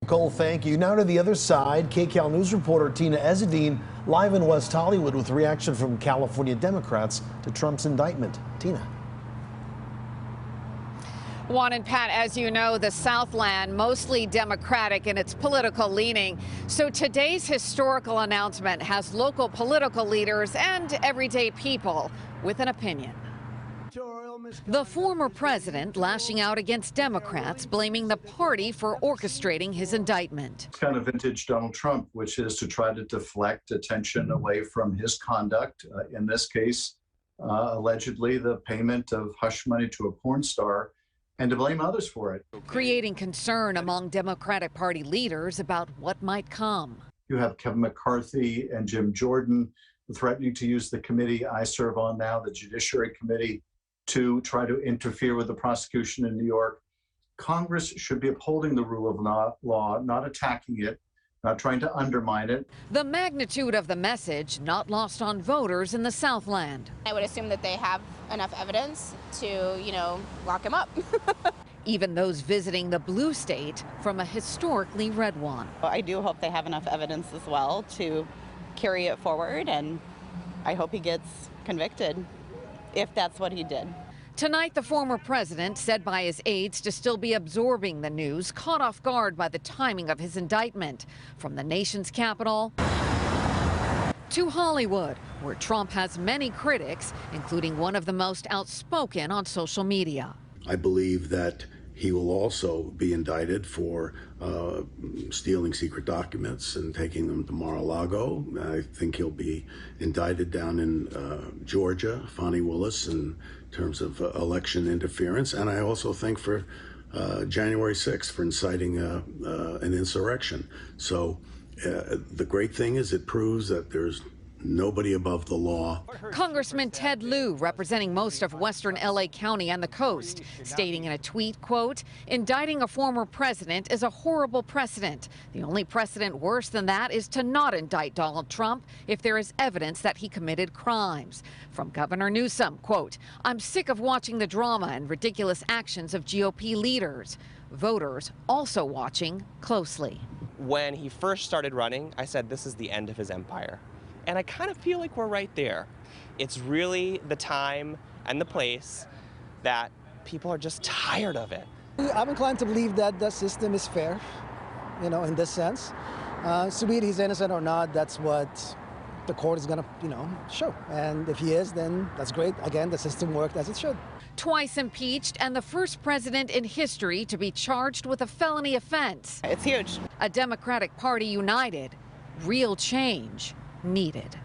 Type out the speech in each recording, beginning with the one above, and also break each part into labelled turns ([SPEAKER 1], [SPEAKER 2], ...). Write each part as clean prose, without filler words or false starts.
[SPEAKER 1] Cole, thank you. Now to the other side, KCAL News reporter Tina Ezzedine live in West Hollywood with reaction from California Democrats to Trump's indictment. Tina.
[SPEAKER 2] Juan and Pat, as you know, the Southland, mostly Democratic in its political leaning. So today's historical announcement has local political leaders and everyday people with an opinion. The former president lashing out against Democrats, blaming the party for orchestrating his indictment.
[SPEAKER 3] It's kind of vintage Donald Trump, which is to try to deflect attention away from his conduct. In this case, allegedly the payment of hush money to a porn star, and to blame others for it.
[SPEAKER 2] Creating concern among Democratic Party leaders about what might come.
[SPEAKER 3] You have Kevin McCarthy and Jim Jordan threatening to use the committee I serve on now, the Judiciary Committee, to try to interfere with the prosecution in New York. Congress should be upholding the rule of law, not attacking it, not trying to undermine it.
[SPEAKER 2] The magnitude of the message not lost on voters in the Southland.
[SPEAKER 4] I would assume that they have enough evidence to, lock him up.
[SPEAKER 2] Even those visiting the blue state from a historically red one.
[SPEAKER 5] I do hope they have enough evidence as well to carry it forward, and I hope he gets convicted if that's what he did.
[SPEAKER 2] Tonight, the former president, said by his aides to still be absorbing the news, caught off guard by the timing of his indictment. From the nation's capital to Hollywood, where Trump has many critics, including one of the most outspoken on social media.
[SPEAKER 6] I believe that he will also be indicted for stealing secret documents and taking them to Mar-a-Lago. I think he'll be indicted down in Georgia, Fani Willis, in terms of election interference. And I also think for January 6th for inciting an insurrection. So the great thing is it proves that there's nobody above the law.
[SPEAKER 2] Congressman Ted Lieu, representing most of western LA County and the coast, stating in a tweet, quote, "Indicting a former president is a horrible precedent. The only precedent worse than that is to not indict Donald Trump if there is evidence that he committed crimes." From Governor Newsom, quote, "I'm sick of watching the drama and ridiculous actions of GOP leaders." Voters also watching closely.
[SPEAKER 7] When he first started running, I said this is the end of his empire. And I kind of feel like we're right there. It's really the time and the place that people are just tired of it.
[SPEAKER 8] I'm inclined to believe that the system is fair, in this sense. So be it he's innocent or not, that's what the court is going to, show. And if he is, then that's great. Again, the system worked as it should.
[SPEAKER 2] Twice impeached and the first president in history to be charged with a felony offense.
[SPEAKER 5] It's huge.
[SPEAKER 2] A Democratic Party united. Real change needed.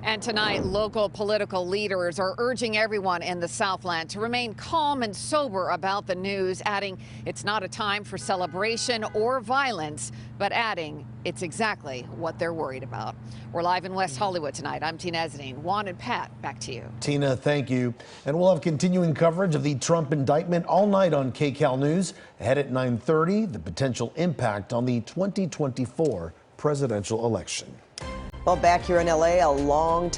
[SPEAKER 2] And tonight, local political leaders are urging everyone in the Southland to remain calm and sober about the news, adding it's not a time for celebration or violence, but adding it's exactly what they're worried about. We're live in West Hollywood tonight. I'm Tina Ezzedine. Juan and Pat, back to you.
[SPEAKER 1] Tina, thank you. And we'll have continuing coverage of the Trump indictment all night on KCAL News. Ahead at 9:30, the potential impact on the 2024 presidential election.
[SPEAKER 9] Well, back here in LA, a long